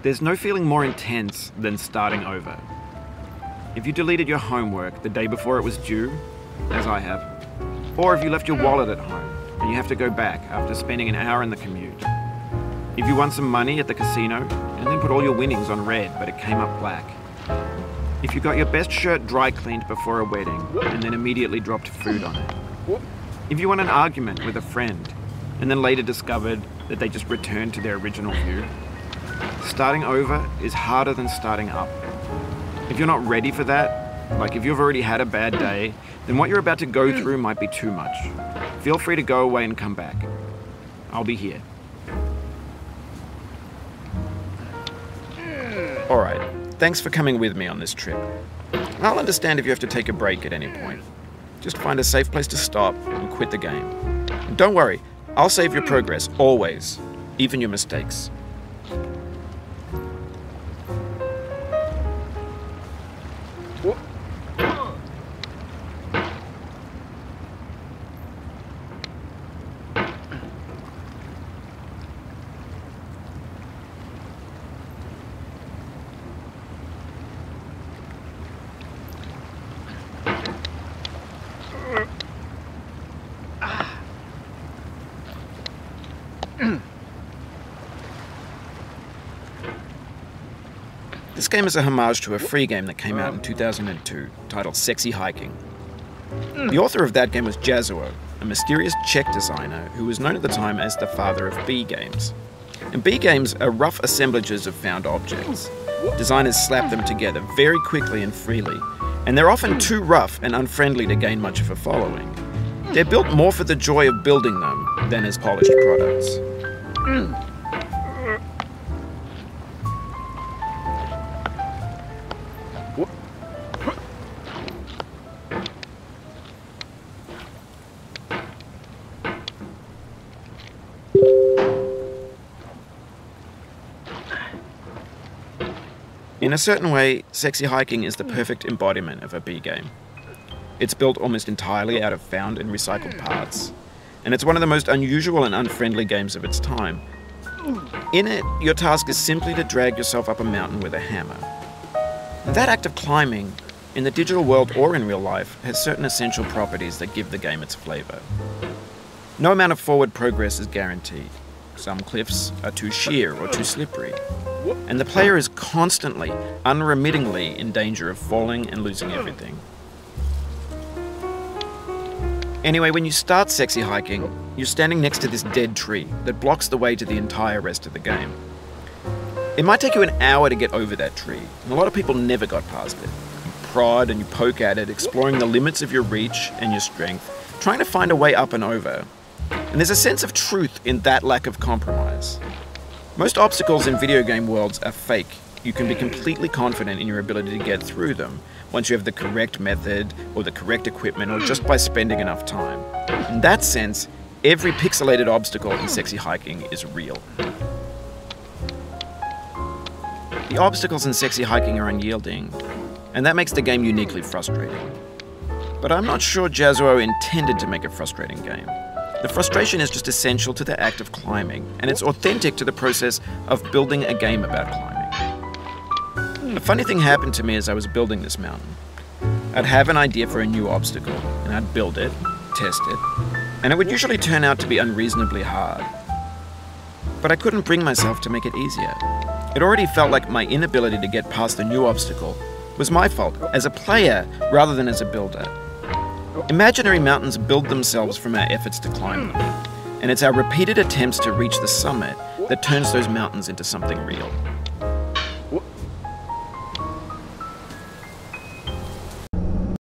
There's no feeling more intense than starting over. If you deleted your homework the day before it was due, as I have, or if you left your wallet at home and you have to go back after spending an hour in the commute. If you won some money at the casino and then put all your winnings on red but it came up black. If you got your best shirt dry cleaned before a wedding and then immediately dropped food on it. If you won an argument with a friend and then later discovered that they just returned to their original view. Starting over is harder than starting up. If you're not ready for that, like if you've already had a bad day, then what you're about to go through might be too much. Feel free to go away and come back. I'll be here. Alright, thanks for coming with me on this trip. I'll understand if you have to take a break at any point. Just find a safe place to stop and quit the game. And don't worry, I'll save your progress, always, even your mistakes. This game is a homage to a free game that came out in 2002, titled Sexy Hiking. The author of that game was Jazuo, a mysterious Czech designer who was known at the time as the father of B games. And B games are rough assemblages of found objects. Designers slap them together very quickly and freely, and they're often too rough and unfriendly to gain much of a following. They're built more for the joy of building them than as polished products. In a certain way, Sexy Hiking is the perfect embodiment of a B game. It's built almost entirely out of found and recycled parts, and it's one of the most unusual and unfriendly games of its time. In it, your task is simply to drag yourself up a mountain with a hammer. That act of climbing, in the digital world or in real life, has certain essential properties that give the game its flavor. No amount of forward progress is guaranteed. Some cliffs are too sheer or too slippery, and the player is constantly, unremittingly in danger of falling and losing everything. Anyway, when you start Sexy Hiking, you're standing next to this dead tree that blocks the way to the entire rest of the game. It might take you an hour to get over that tree, and a lot of people never got past it. You prod and you poke at it, exploring the limits of your reach and your strength, trying to find a way up and over. And there's a sense of truth in that lack of compromise. Most obstacles in video game worlds are fake. You can be completely confident in your ability to get through them once you have the correct method or the correct equipment or just by spending enough time. In that sense, every pixelated obstacle in Sexy Hiking is real. The obstacles in Sexy Hiking are unyielding, and that makes the game uniquely frustrating. But I'm not sure Jazzuo intended to make a frustrating game. The frustration is just essential to the act of climbing, and it's authentic to the process of building a game about climbing. A funny thing happened to me as I was building this mountain. I'd have an idea for a new obstacle, and I'd build it, test it, and it would usually turn out to be unreasonably hard. But I couldn't bring myself to make it easier. It already felt like my inability to get past the new obstacle was my fault as a player rather than as a builder. Imaginary mountains build themselves from our efforts to climb them, and it's our repeated attempts to reach the summit that turns those mountains into something real.